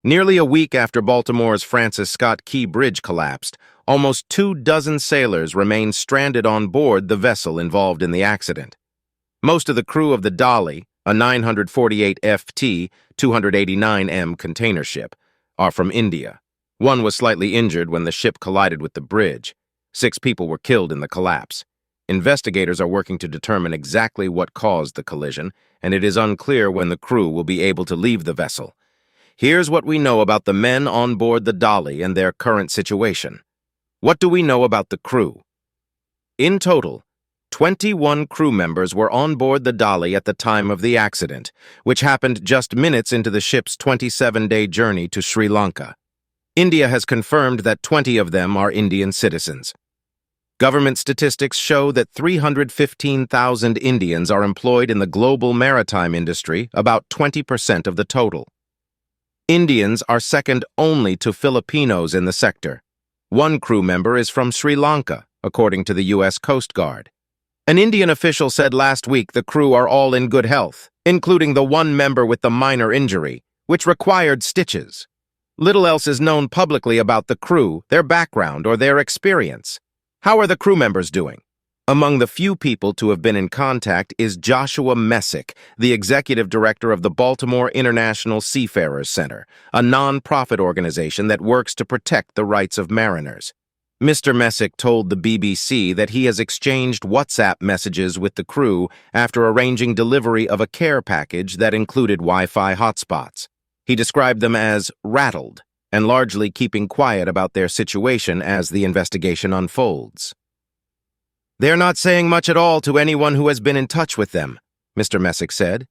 Nearly a week after Baltimore's Francis Scott Key Bridge collapsed, almost 24 sailors remained stranded on board the vessel involved in the accident. Most of the crew of the Dali, a 948 FT, 289 M container ship, are from India. One was slightly injured when the ship collided with the bridge. 6 people were killed in the collapse. Investigators are working to determine exactly what caused the collision, and it is unclear when the crew will be able to leave the vessel. Here's what we know about the men on board the Dali and their current situation. What do we know about the crew? In total, 21 crew members were on board the Dali at the time of the accident, which happened just minutes into the ship's 27-day journey to Sri Lanka. India has confirmed that 20 of them are Indian citizens. Government statistics show that 315,000 Indians are employed in the global maritime industry, about 20% of the total. Indians are second only to Filipinos in the sector. One crew member is from Sri Lanka, according to the U.S. Coast Guard. An Indian official said last week the crew are all in good health, including the one member with the minor injury, which required stitches. Little else is known publicly about the crew, their background, or their experience. How are the crew members doing? Among the few people to have been in contact is Joshua Messick, the executive director of the Baltimore International Seafarers Center, a non-profit organization that works to protect the rights of mariners. Mr. Messick told the BBC that he has exchanged WhatsApp messages with the crew after arranging delivery of a care package that included Wi-Fi hotspots. He described them as rattled and largely keeping quiet about their situation as the investigation unfolds. "They're not saying much at all to anyone who has been in touch with them," Mr. Messick said.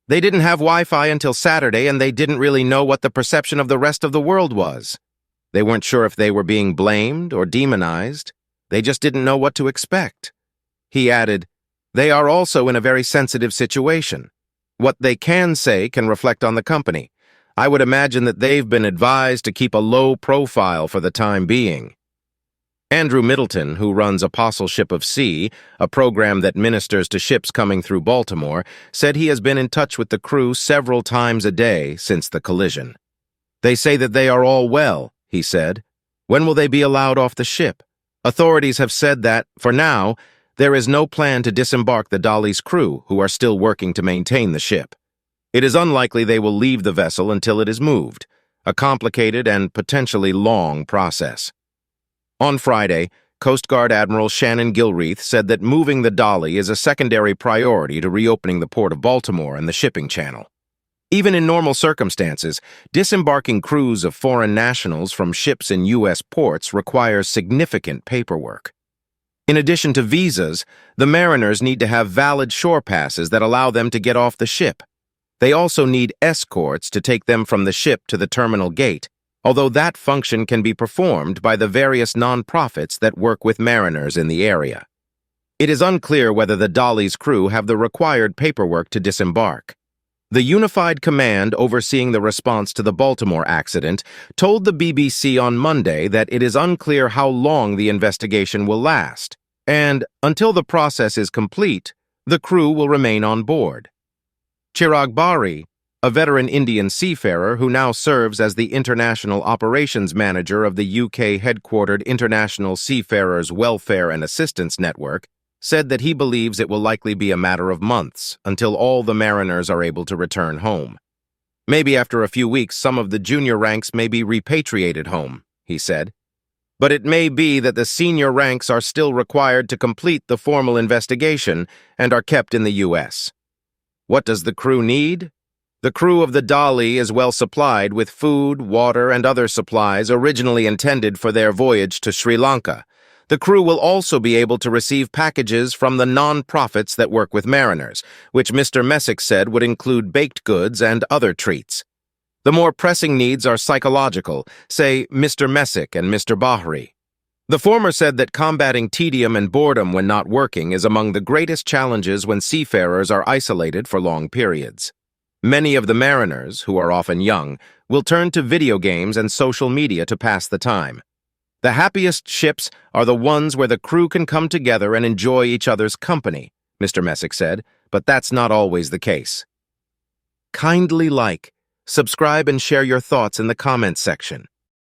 "They didn't have Wi-Fi until Saturday, and they didn't really know what the perception of the rest of the world was. They weren't sure if they were being blamed or demonized. They just didn't know what to expect." He added, "They are also in a very sensitive situation. What they can say can reflect on the company. I would imagine that they've been advised to keep a low profile for the time being." Andrew Middleton, who runs Apostleship of Sea, a program that ministers to ships coming through Baltimore, said he has been in touch with the crew several times a day since the collision. "They say that they are all well," he said. "When will they be allowed off the ship? Authorities have said that, for now, there is no plan to disembark the Dali's crew, who are still working to maintain the ship. It is unlikely they will leave the vessel until it is moved, a complicated and potentially long process." On Friday, Coast Guard Admiral Shannon Gilreath said that moving the Dali is a secondary priority to reopening the port of Baltimore and the shipping channel. Even in normal circumstances, disembarking crews of foreign nationals from ships in U.S. ports requires significant paperwork. In addition to visas, the mariners need to have valid shore passes that allow them to get off the ship. They also need escorts to take them from the ship to the terminal gate, although that function can be performed by the various nonprofits that work with mariners in the area. It is unclear whether the Dali's crew have the required paperwork to disembark. The Unified Command overseeing the response to the Baltimore accident told the BBC on Monday that it is unclear how long the investigation will last, and, until the process is complete, the crew will remain on board. Chirag Bari, a veteran Indian seafarer who now serves as the International Operations Manager of the UK-headquartered International Seafarers Welfare and Assistance Network, said that he believes it will likely be a matter of months until all the mariners are able to return home. "Maybe after a few weeks some of the junior ranks may be repatriated home," he said. "But it may be that the senior ranks are still required to complete the formal investigation and are kept in the U.S. What does the crew need? The crew of the Dali is well supplied with food, water, and other supplies originally intended for their voyage to Sri Lanka. The crew will also be able to receive packages from the non-profits that work with mariners, which Mr. Messick said would include baked goods and other treats. The more pressing needs are psychological, say Mr. Messick and Mr. Bahri. The former said that combating tedium and boredom when not working is among the greatest challenges when seafarers are isolated for long periods. Many of the mariners, who are often young, will turn to video games and social media to pass the time. "The happiest ships are the ones where the crew can come together and enjoy each other's company," Mr. Messick said, but that's not always the case. "Kindly like, Subscribe and share your thoughts in the comments section.